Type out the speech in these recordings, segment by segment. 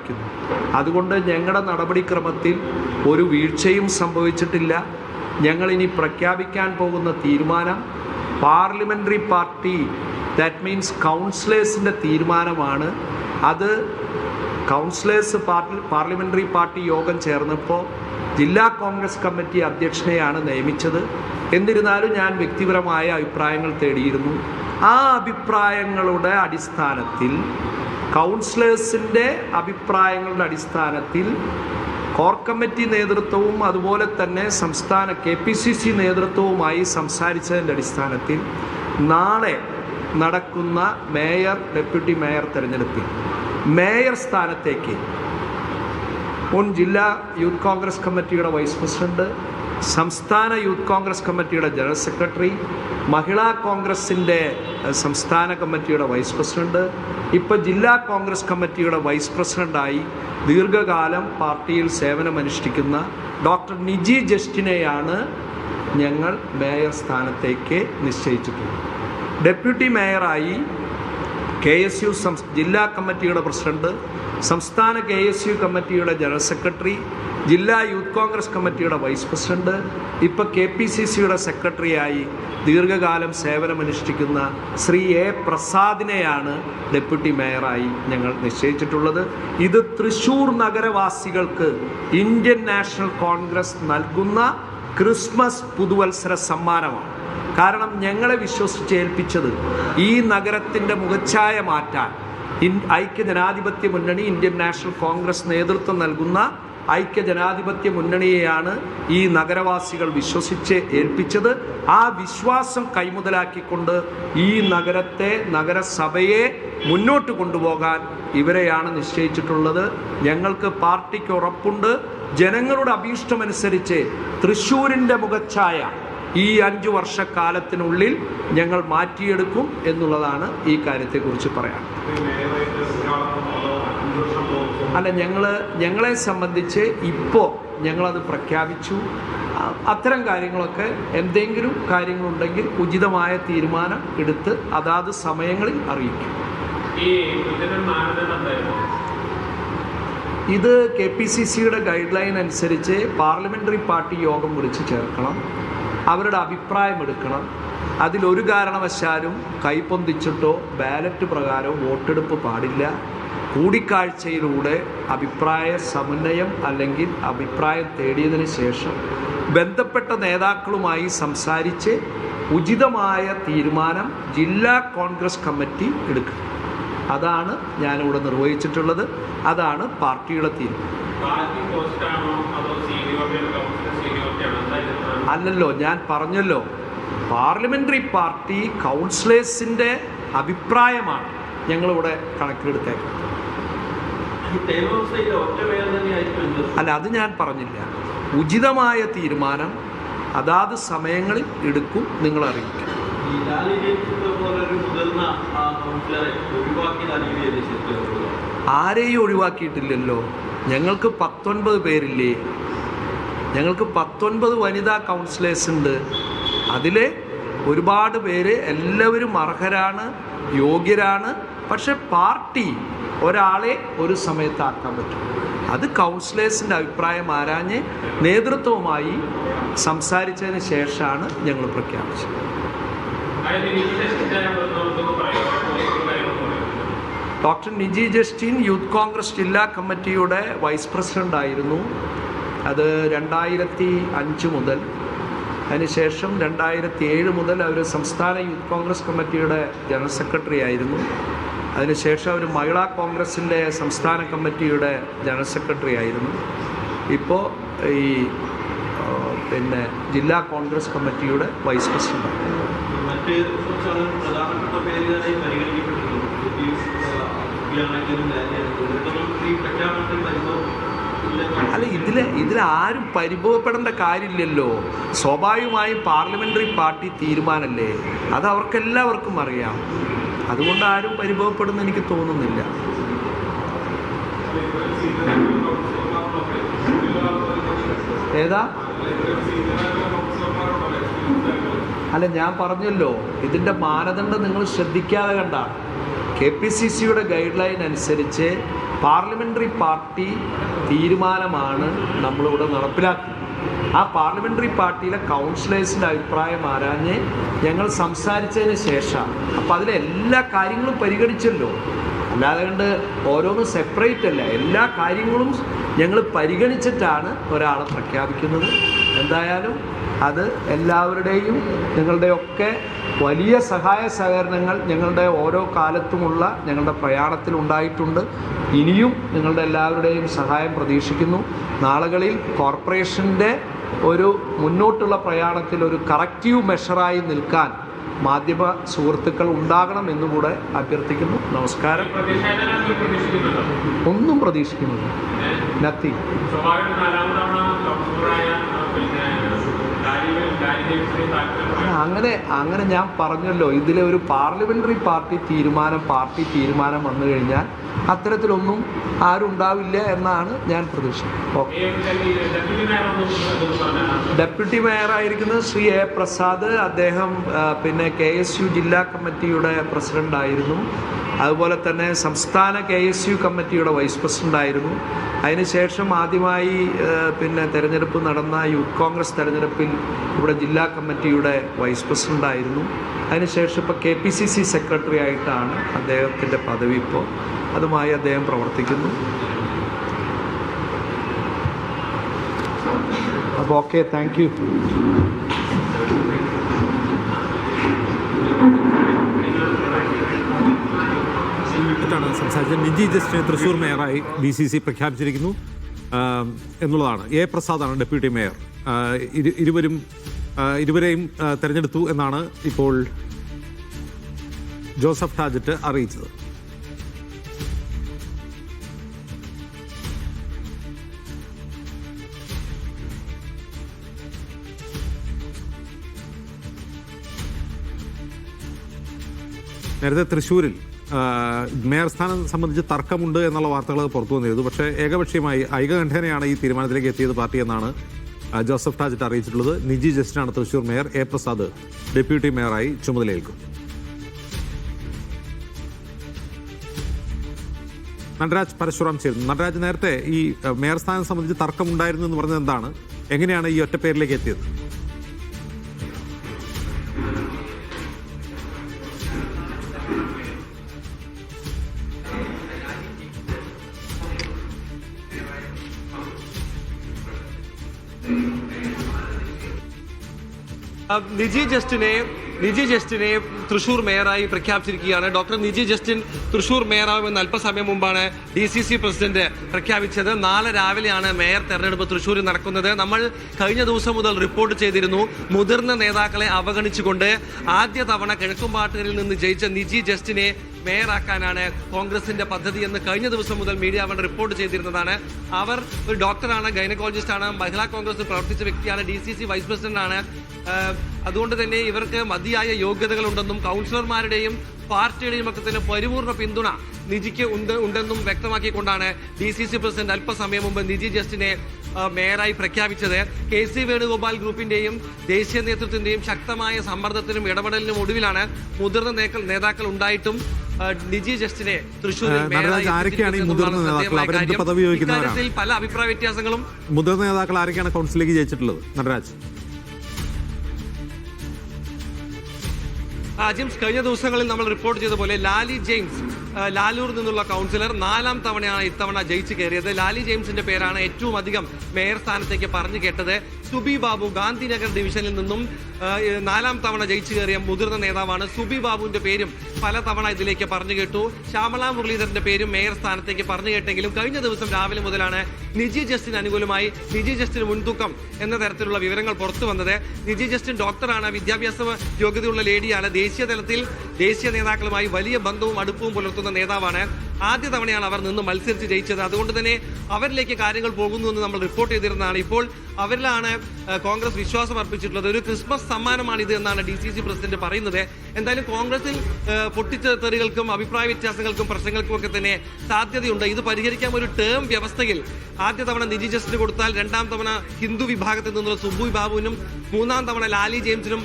പ്രഖ്യാപിക്കുന്നു. അതുകൊണ്ട് ഞങ്ങളുടെ നടപടിക്രമത്തിൽ ഒരു വീഴ്ചയും സംഭവിച്ചിട്ടില്ല. ഞങ്ങളിനി പ്രഖ്യാപിക്കാൻ പോകുന്ന തീരുമാനം പാർലമെൻ്ററി പാർട്ടി, ദാറ്റ് മീൻസ് കൗൺസിലേഴ്സിൻ്റെ തീരുമാനമാണ്. അത് കൗൺസിലേഴ്സ് പാർലമെൻ്ററി പാർട്ടി യോഗം ചേർന്നപ്പോൾ ജില്ലാ കോൺഗ്രസ് കമ്മിറ്റി അധ്യക്ഷനെയാണ് നിയമിച്ചത്. എന്നിരുന്നാലും ഞാൻ വ്യക്തിപരമായ അഭിപ്രായങ്ങൾ തേടിയിരുന്നു. ആ അഭിപ്രായങ്ങളുടെ അടിസ്ഥാനത്തിൽ, കൗൺസിലേഴ്സിൻ്റെ അഭിപ്രായങ്ങളുടെ അടിസ്ഥാനത്തിൽ കോർ കമ്മിറ്റി നേതൃത്വവും അതുപോലെ തന്നെ സംസ്ഥാന KPCC നേതൃത്വവുമായി സംസാരിച്ചതിൻ്റെ അടിസ്ഥാനത്തിൽ നാളെ നടക്കുന്ന മേയർ, ഡെപ്യൂട്ടി മേയർ തെരഞ്ഞെടുപ്പിൽ മേയർ സ്ഥാനത്തേക്ക് മുൻ ജില്ലാ യൂത്ത് കോൺഗ്രസ് കമ്മിറ്റിയുടെ വൈസ് പ്രസിഡന്റ്, സംസ്ഥാന യൂത്ത് കോൺഗ്രസ് കമ്മിറ്റിയുടെ ജനറൽ സെക്രട്ടറി, മഹിളാ കോൺഗ്രസിൻ്റെ സംസ്ഥാന കമ്മിറ്റിയുടെ വൈസ് പ്രസിഡന്റ്, ഇപ്പോൾ ജില്ലാ കോൺഗ്രസ് കമ്മിറ്റിയുടെ വൈസ് പ്രസിഡൻ്റായി ദീർഘകാലം പാർട്ടിയിൽ സേവനമനുഷ്ഠിക്കുന്ന ഡോക്ടർ നിജി ജസ്റ്റിനെയാണ് ഞങ്ങൾ മേയർ സ്ഥാനത്തേക്ക് നിശ്ചയിച്ചിട്ടുള്ളത്. ഡെപ്യൂട്ടി മേയറായി KSU ജില്ലാ കമ്മിറ്റിയുടെ പ്രസിഡന്റ്, സംസ്ഥാന KSU കമ്മിറ്റിയുടെ ജനറൽ സെക്രട്ടറി, ജില്ലാ യൂത്ത് കോൺഗ്രസ് കമ്മിറ്റിയുടെ വൈസ് പ്രസിഡന്റ്, ഇപ്പോൾ KPCCയുടെ സെക്രട്ടറിയായി ദീർഘകാലം സേവനമനുഷ്ഠിക്കുന്ന ശ്രീ A. പ്രസാദിനെയാണ് ഡെപ്യൂട്ടി മേയറായി ഞങ്ങൾ നിശ്ചയിച്ചിട്ടുള്ളത്. ഇത് തൃശ്ശൂർ നഗരവാസികൾക്ക് ഇന്ത്യൻ നാഷണൽ കോൺഗ്രസ് നൽകുന്ന ക്രിസ്മസ് പുതുവത്സര സമ്മാനമാണ്. കാരണം ഞങ്ങളെ വിശ്വസിച്ചേൽപ്പിച്ചത് ഈ നഗരത്തിൻ്റെ മുഖച്ഛായ മാറ്റാൻ ഐക്യജനാധിപത്യ മുന്നണി, ഇന്ത്യൻ നാഷണൽ കോൺഗ്രസ് നേതൃത്വം നൽകുന്ന ഐക്യജനാധിപത്യ മുന്നണിയെയാണ് ഈ നഗരവാസികൾ വിശ്വസിച്ച് ഏൽപ്പിച്ചത്. ആ വിശ്വാസം കൈമുതലാക്കിക്കൊണ്ട് ഈ നഗരസഭയെ മുന്നോട്ട് കൊണ്ടുപോകാൻ ഇവരെയാണ് നിശ്ചയിച്ചിട്ടുള്ളത്. ഞങ്ങൾക്ക് പാർട്ടിക്ക് ഉറപ്പുണ്ട്, ജനങ്ങളുടെ അഭീഷ്ടമനുസരിച്ച് തൃശ്ശൂരിൻ്റെ മുഖച്ഛായ ഈ 5 വർഷക്കാലത്തിനുള്ളിൽ ഞങ്ങൾ മാറ്റിയെടുക്കും എന്നുള്ളതാണ് ഈ കാര്യത്തെക്കുറിച്ച് പറയാൻ. അല്ല, ഞങ്ങളെ സംബന്ധിച്ച് ഇപ്പോൾ ഞങ്ങളത് പ്രഖ്യാപിച്ചു. അത്തരം കാര്യങ്ങളൊക്കെ എന്തെങ്കിലും കാര്യങ്ങളുണ്ടെങ്കിൽ ഉചിതമായ തീരുമാനം എടുത്ത് അതാത് സമയങ്ങളിൽ അറിയിക്കും. ഇത് KPCCയുടെ ഗൈഡ് ലൈൻ അനുസരിച്ച് പാർലമെൻ്ററി പാർട്ടി യോഗം വിളിച്ച് ചേർക്കണം, അവരുടെ അഭിപ്രായം എടുക്കണം. അതിലൊരു കാരണവശാലും കൈപ്പൊന്തിച്ചിട്ടോ ബാലറ്റ് പ്രകാരമോ വോട്ടെടുപ്പ് പാടില്ല. കൂടിക്കാഴ്ചയിലൂടെ അഭിപ്രായ സമന്വയം അല്ലെങ്കിൽ അഭിപ്രായം തേടിയതിന് ശേഷം ബന്ധപ്പെട്ട നേതാക്കളുമായി സംസാരിച്ച് ഉചിതമായ തീരുമാനം ജില്ലാ കോൺഗ്രസ് കമ്മിറ്റി എടുക്കും. അതാണ് ഞാനിവിടെ നിർവഹിച്ചിട്ടുള്ളത്. അതാണ് പാർട്ടിയുടെ തീരുമാനം. അല്ലല്ലോ, ഞാൻ പറഞ്ഞല്ലോ, പാർലമെൻ്ററി പാർട്ടി കൗൺസിലേഴ്സിൻ്റെ അഭിപ്രായമാണ് ഞങ്ങളിവിടെ കണക്കിലെടുത്തേക്കുന്നത്. അല്ല, അത് ഞാൻ പറഞ്ഞില്ല. ഉചിതമായ തീരുമാനം അതാത് സമയങ്ങളിൽ എടുക്കും, നിങ്ങൾ അറിയിക്കും. ആരെയും ഒഴിവാക്കിയിട്ടില്ലല്ലോ. ഞങ്ങൾക്ക് 19 പേരില്ലേ? ഞങ്ങൾക്ക് 19 വനിതാ കൗൺസിലേഴ്സ് ഉണ്ട്. അതിൽ ഒരുപാട് പേര് എല്ലാവരും അർഹരാണ്, യോഗ്യരാണ്. പക്ഷെ പാർട്ടി ഒരാളെ ഒരു സമയത്താക്കാൻ പറ്റും. അത് കൗൺസിലേഴ്സിൻ്റെ അഭിപ്രായം ആരാഞ്ഞ് നേതൃത്വവുമായി സംസാരിച്ചതിന് ശേഷമാണ് ഞങ്ങൾ പ്രഖ്യാപിച്ചത്. Doctor Niji Justin youth Congress ജില്ലാ കമ്മിറ്റിയുടെ വൈസ് പ്രസിഡൻ്റ് ആയിരുന്നു. അത് 2005 മുതൽ, അതിനുശേഷം 2007 മുതൽ അവർ സംസ്ഥാന യൂത്ത് കോൺഗ്രസ് കമ്മിറ്റിയുടെ ജനറൽ സെക്രട്ടറി ആയിരുന്നു. അതിനുശേഷം അവർ മഹിളാ കോൺഗ്രസിൻ്റെ സംസ്ഥാന കമ്മിറ്റിയുടെ ജനറൽ സെക്രട്ടറി ആയിരുന്നു. ഇപ്പോൾ ഈ ജില്ലാ കോൺഗ്രസ് കമ്മിറ്റിയുടെ വൈസ് പ്രസിഡന്റ്. അല്ല, ഇതിൽ ആരും പരിഭവപ്പെടേണ്ട കാര്യമില്ലല്ലോ. സ്വാഭാവികമായും പാർലമെൻ്ററി പാർട്ടി തീരുമാനമല്ലേ, അത് അവർക്കെല്ലാവർക്കും അറിയാം. അതുകൊണ്ട് ആരും പരിഭവപ്പെടുന്ന എനിക്ക് തോന്നുന്നില്ല. ഏതാ? അല്ല, ഞാൻ പറഞ്ഞല്ലോ, ഇതിൻ്റെ മാനദണ്ഡം നിങ്ങൾ ശ്രദ്ധിക്കാതെ കണ്ടാണ്. KPCCയുടെ ഗൈഡ് ലൈൻ അനുസരിച്ച് പാർലമെൻ്ററി പാർട്ടി തീരുമാനമാണ് നമ്മളിവിടെ നടപ്പിലാക്കുന്നത്. ആ പാർലമെൻ്ററി പാർട്ടിയിലെ കൗൺസിലേഴ്സിൻ്റെ അഭിപ്രായം ആരാഞ്ഞ് ഞങ്ങൾ സംസാരിച്ചതിന് ശേഷം അപ്പോൾ അതിലെ എല്ലാ കാര്യങ്ങളും പരിഗണിച്ചല്ലോ, അല്ലാതെ കണ്ട് ഓരോന്നും സെപ്പറേറ്റ് അല്ല, എല്ലാ കാര്യങ്ങളും ഞങ്ങൾ പരിഗണിച്ചിട്ടാണ് ഒരാളെ പ്രഖ്യാപിക്കുന്നത്. എന്തായാലും അത് എല്ലാവരുടെയും നിങ്ങളുടെയൊക്കെ വലിയ സഹായ സഹകരണങ്ങൾ ഞങ്ങളുടെ ഓരോ കാലത്തുമുള്ള ഞങ്ങളുടെ പ്രയാണത്തിൽ ഉണ്ടായിട്ടുണ്ട്. ഇനിയും നിങ്ങളുടെ എല്ലാവരുടെയും സഹായം പ്രതീക്ഷിക്കുന്നു. നാളുകളിൽ കോർപ്പറേഷൻ്റെ ഒരു മുന്നോട്ടുള്ള പ്രയാണത്തിൽ ഒരു കറക്റ്റീവ് മെഷറായി നിൽക്കാൻ മാധ്യമ സുഹൃത്തുക്കൾ ഉണ്ടാകണം എന്നുകൂടെ അഭ്യർത്ഥിക്കുന്നു. നമസ്കാരം. ഒന്നും പ്രതീക്ഷിക്കുന്നില്ല, നത്തിങ്. അങ്ങനെ ഞാൻ പറഞ്ഞല്ലോ, ഇതിലെ ഒരു പാർലമെൻ്ററി പാർട്ടി തീരുമാനം വന്നു കഴിഞ്ഞാൽ അത്തരത്തിലൊന്നും ആരും ഉണ്ടാവില്ല എന്നാണ് ഞാൻ പ്രതീക്ഷിക്കുന്നത്. ഓക്കെ. ഡെപ്യൂട്ടി മേയറായിരിക്കുന്നത് ശ്രീ എ പ്രസാദ്. അദ്ദേഹം പിന്നെ KSU ജില്ലാ കമ്മിറ്റിയുടെ പ്രസിഡൻ്റായിരുന്നു. അതുപോലെ തന്നെ സംസ്ഥാന KSU കമ്മിറ്റിയുടെ വൈസ് പ്രസിഡൻ്റായിരുന്നു. അതിനുശേഷം ആദ്യമായി പിന്നെ തെരഞ്ഞെടുപ്പ് നടന്ന യൂത്ത് കോൺഗ്രസ് തെരഞ്ഞെടുപ്പിൽ ഇവിടെ ജില്ലാ കമ്മിറ്റിയുടെ വൈസ് പ്രസിഡൻ്റായിരുന്നു. അതിനുശേഷം ഇപ്പോൾ KPCC സെക്രട്ടറി ആയിട്ടാണ് അദ്ദേഹത്തിൻ്റെ പദവി. ഇപ്പോൾ അതുമായി അദ്ദേഹം പ്രവർത്തിക്കുന്നു. അപ്പോൾ ഓക്കെ, താങ്ക് യു. സംസാരിച്ച നിജി ജസ്റ്റിനെ തൃശ്ശൂർ മേയറായി DCC പ്രഖ്യാപിച്ചിരിക്കുന്നു എന്നുള്ളതാണ്. എ പ്രസാദാണ് ഡെപ്യൂട്ടി മേയർ. ഇരുവരെയും തെരഞ്ഞെടുത്തു എന്നാണ് ഇപ്പോൾ ജോസഫ് ടാജറ്റ് അറിയിച്ചത്. നേരത്തെ തൃശ്ശൂരിൽ മേയർ സ്ഥാനം സംബന്ധിച്ച് തർക്കമുണ്ട് എന്നുള്ള വാർത്തകൾ പുറത്തു വന്നിരുന്നു. പക്ഷേ ഏകപക്ഷീയമായി ഐകകണ്ഠേനയാണ് ഈ തീരുമാനത്തിലേക്ക് എത്തിയത് പാർട്ടി എന്നാണ് ജോസഫ് ടാജറ്റ് അറിയിച്ചിട്ടുള്ളത്. നിജി ജസ്റ്റിനാണ് Thrissur mayor. A Prasad deputy മേയറായി ചുമതലയേൽക്കും. നടരാജ് പരശുറാം ചേരുന്നു. നടരാജ്, നേരത്തെ ഈ മേയർ സ്ഥാനം സംബന്ധിച്ച് തർക്കമുണ്ടായിരുന്നു എന്ന് പറഞ്ഞത് എന്താണ്? എങ്ങനെയാണ് ഈ ഒറ്റ പേരിലേക്ക് എത്തിയത്? നിജി ജസ്റ്റിനെ തൃശ്ശൂർ മേയറായി പ്രഖ്യാപിച്ചിരിക്കുകയാണ്. ഡോക്ടർ നിജി ജസ്റ്റിൻ തൃശ്ശൂർ മേയറാവുമെന്ന് അല്പസമയം മുമ്പാണ് DCC പ്രസിഡന്റ് പ്രഖ്യാപിച്ചത്. നാളെ രാവിലെയാണ് മേയർ തെരഞ്ഞെടുപ്പ് തൃശ്ശൂരിൽ നടക്കുന്നത്. നമ്മൾ കഴിഞ്ഞ ദിവസം മുതൽ റിപ്പോർട്ട് ചെയ്തിരുന്നു, മുതിർന്ന നേതാക്കളെ അവഗണിച്ചുകൊണ്ട് ആദ്യ തവണ കിഴക്കുംപാട്ടൂരിൽ നിന്ന് ജയിച്ച നിജി ജസ്റ്റിനെ മേയറാക്കാനാണ് കോൺഗ്രസിന്റെ പദ്ധതി എന്ന് കഴിഞ്ഞ ദിവസം മുതൽ മീഡിയ വൺ റിപ്പോർട്ട് ചെയ്തിരുന്നതാണ്. അവർ ഒരു ഡോക്ടറാണ്, ഗൈനക്കോളജിസ്റ്റാണ്, മഹിളാ കോൺഗ്രസിൽ പ്രവർത്തിച്ച വ്യക്തിയാണ്, DCC വൈസ് പ്രസിഡന്റാണ്. അതുകൊണ്ട് തന്നെ ഇവർക്ക് മതിയായ യോഗ്യതകളുണ്ടെന്നും കൗൺസിലർമാരുടെയും പാർട്ടിയുടെയും ഒക്കെ തന്നെ പരിപൂർണ്ണ പിന്തുണ നിജിക്ക് ഉണ്ടെന്നും വ്യക്തമാക്കിക്കൊണ്ടാണ് DCC പ്രസിഡന്റ് അല്പസമയം മുമ്പ് നിജി ജസ്റ്റിനെ മേയറായി പ്രഖ്യാപിച്ചത്. KC വേണുഗോപാൽ ഗ്രൂപ്പിന്റെയും ദേശീയ നേതൃത്വത്തിന്റെയും ശക്തമായ സമ്മർദ്ദത്തിനും ഇടപെടലിനും ഒടുവിലാണ് മുതിർന്ന നേതാക്കൾ ഉണ്ടായിട്ടും നിജി ജസ്റ്റിനെ തൃശ്ശൂരിൽ പല അഭിപ്രായ വ്യത്യാസങ്ങളും. മുതിർന്ന നേതാക്കൾ ആരൊക്കെയാണ് കൗൺസിലേക്ക് ജയിച്ചിട്ടുള്ളത്? നടരാജ്, ജെയിംസ്, കഴിഞ്ഞ ദിവസങ്ങളിൽ നമ്മൾ റിപ്പോർട്ട് ചെയ്ത പോലെ ലാലി ജെയിംസ് ലാലൂർ നിന്നുള്ള കൗൺസിലർ 4ാം തവണയാണ് ഇത്തവണ ജയിച്ചു കയറിയത്. ലാലി ജെയിംസിന്റെ പേരാണ് ഏറ്റവും അധികം മേയർ സ്ഥാനത്തേക്ക് പറഞ്ഞു കേട്ടത്. സുബി ബാബു ഗാന്ധിനഗർ ഡിവിഷനിൽ നിന്നും 4ാം തവണ ജയിച്ചു കയറിയ മുതിർന്ന നേതാവാണ്. സുബി ബാബുവിന്റെ പേരും പല തവണ ഇതിലേക്ക് പറഞ്ഞു കേട്ടു. ശ്യാമള മുരളീധരന്റെ പേരും മേയർ സ്ഥാനത്തേക്ക് പറഞ്ഞു കേട്ടെങ്കിലും കഴിഞ്ഞ ദിവസം രാവിലെ മുതലാണ് നിജി ജസ്റ്റിന് അനുകൂലമായി നിജി ജസ്റ്റിന് മുൻതൂക്കം എന്ന തരത്തിലുള്ള വിവരങ്ങൾ പുറത്തു വന്നത്. നിജി ജസ്റ്റിൻ ഡോക്ടറാണ്, വിദ്യാഭ്യാസ യോഗ്യതയുള്ള ലേഡിയാണ്, ദേശീയ തലത്തിൽ ദേശീയ നേതാക്കളുമായി വലിയ ബന്ധവും അടുപ്പവും പുലർത്തുന്ന നേതാവാണ്. ആദ്യ തവണയാണ് അവർ നിന്ന് മത്സരിച്ച് ജയിച്ചത്. അതുകൊണ്ട് തന്നെ അവരിലേക്ക് കാര്യങ്ങൾ പോകുന്നു എന്ന് നമ്മൾ റിപ്പോർട്ട് ചെയ്തിരുന്നതാണ്. ഇപ്പോൾ അവരിലാണ് കോൺഗ്രസ് വിശ്വാസം അർപ്പിച്ചിട്ടുള്ളത്. ഒരു ക്രിസ്മസ് സമ്മാനമാണ് ഇത് എന്നാണ് DCC പ്രസിഡന്റ് പറയുന്നത്. എന്തായാലും കോൺഗ്രസിൽ പൊട്ടിത്തെറികൾക്കും അഭിപ്രായ വ്യത്യാസങ്ങൾക്കും പ്രശ്നങ്ങൾക്കും ഒക്കെ തന്നെ സാധ്യതയുണ്ട്. ഇത് പരിഹരിക്കാൻ ഒരു ടേം വ്യവസ്ഥയിൽ ആദ്യ തവണ നിജി ജസ്റ്റിന് കൊടുത്താൽ 2ാം തവണ ഹിന്ദു വിഭാഗത്തിൽ നിന്നുള്ള സുബു ബാബുവിനും മൂന്നാം തവണ ലാലി ജെയിംസിനും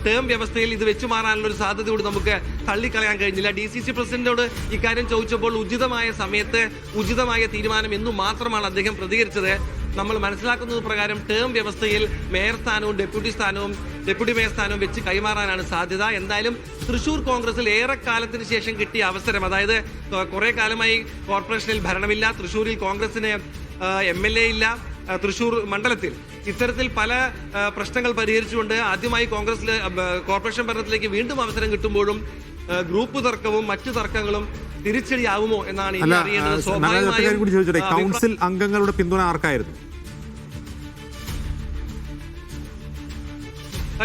ടേം വ്യവസ്ഥയിൽ ഇത് വെച്ചു മാറാനുള്ള ഒരു സാധ്യത കൂടി നമുക്ക് തള്ളിക്കളയാൻ കഴിഞ്ഞില്ല. DCC പ്രസിഡന്റിനോട് ഇക്കാര്യം ചോദിച്ചപ്പോൾ ഉചിതമായ സമയത്ത് ഉചിതമായ തീരുമാനം എന്നു മാത്രമാണ് അദ്ദേഹം പ്രതികരിച്ചത്. നമ്മൾ മനസ്സിലാക്കുന്നത് പ്രകാരം ടേം വ്യവസ്ഥയിൽ മേയർ സ്ഥാനവും ഡെപ്യൂട്ടി മേയർ സ്ഥാനവും വെച്ച് കൈമാറാനാണ് സാധ്യത. എന്തായാലും തൃശൂർ കോൺഗ്രസിൽ ഏറെക്കാലത്തിന് ശേഷം കിട്ടിയ അവസരം, അതായത് കുറെ കാലമായി കോർപ്പറേഷനിൽ ഭരണമില്ല, തൃശൂരിൽ കോൺഗ്രസിന് MLA ഇല്ല, തൃശൂർ മണ്ഡലത്തിൽ ഇത്തരത്തിൽ പല പ്രശ്നങ്ങൾ പരിഹരിച്ചുകൊണ്ട് ആദ്യമായി കോൺഗ്രസിൽ കോർപ്പറേഷൻ ഭരണത്തിലേക്ക് വീണ്ടും അവസരം കിട്ടുമ്പോഴും ഗ്രൂപ്പ് തർക്കവും മറ്റു തർക്കങ്ങളും തിരിച്ചടിയാവുമോ എന്നാണ് ഇനി അറിയേണ്ടത്. സ്വാഭാവികമായും കൗൺസിൽ അംഗങ്ങളുടെ പിന്തുണ ആർക്കായിരുന്നു?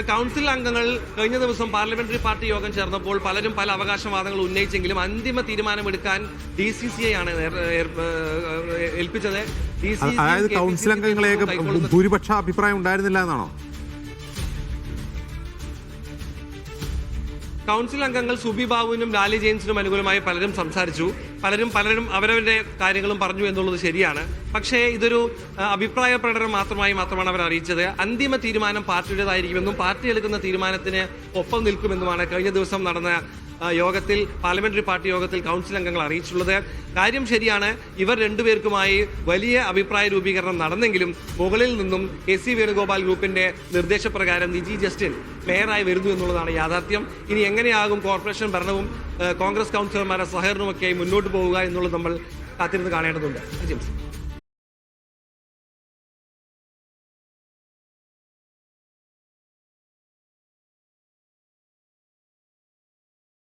കൗൺസിൽ അംഗങ്ങൾ കഴിഞ്ഞ ദിവസം പാർലമെന്ററി പാർട്ടി യോഗം ചേർന്നപ്പോൾ പലരും പല അവകാശവാദങ്ങൾ ഉന്നയിച്ചെങ്കിലും അന്തിമ തീരുമാനമെടുക്കാൻ DCCയെ ആണ് ഏൽപ്പിച്ചത്. അതായത് കൗൺസിൽ അംഗങ്ങളെയൊക്കെ ഭൂരിപക്ഷ അഭിപ്രായം ഉണ്ടായിരുന്നില്ല എന്നാണോ? കൗൺസിൽ അംഗങ്ങൾ സുബി ബാബുവിനും ലാലി ജെയിംസിനും അനുകൂലമായി പലരും സംസാരിച്ചു. പലരും അവരവരുടെ കാര്യങ്ങളും പറഞ്ഞു എന്നുള്ളത് ശരിയാണ്. പക്ഷേ ഇതൊരു അഭിപ്രായ പ്രകടനം മാത്രമാണ് അവർ അറിയിച്ചത്. അന്തിമ തീരുമാനം പാർട്ടിയുടേതായിരിക്കുമെന്നും പാർട്ടി എടുക്കുന്ന തീരുമാനത്തിന് ഒപ്പം നിൽക്കുമെന്നുമാണ് കഴിഞ്ഞ ദിവസം നടന്ന യോഗത്തിൽ, പാർലമെന്ററി പാർട്ടി യോഗത്തിൽ കൗൺസിൽ അംഗങ്ങൾ അറിയിച്ചിട്ടുള്ളത്. കാര്യം ശരിയാണ്, ഇവർ രണ്ടുപേർക്കുമായി വലിയ അഭിപ്രായ രൂപീകരണം നടന്നെങ്കിലും മുകളിൽ നിന്നും AC വേണുഗോപാൽ ഗ്രൂപ്പിന്റെ നിർദ്ദേശപ്രകാരം നിജി ജസ്റ്റിൻ മേയറായി വരുന്നു എന്നുള്ളതാണ് യാഥാർത്ഥ്യം. ഇനി എങ്ങനെയാകും കോർപ്പറേഷൻ ഭരണവും കോൺഗ്രസ് കൗൺസിലർമാരുടെ സഹകരണവുമൊക്കെയായി മുന്നോട്ട് പോവുക എന്നുള്ളത് നമ്മൾ കാത്തിരുന്ന് കാണേണ്ടതുണ്ട്.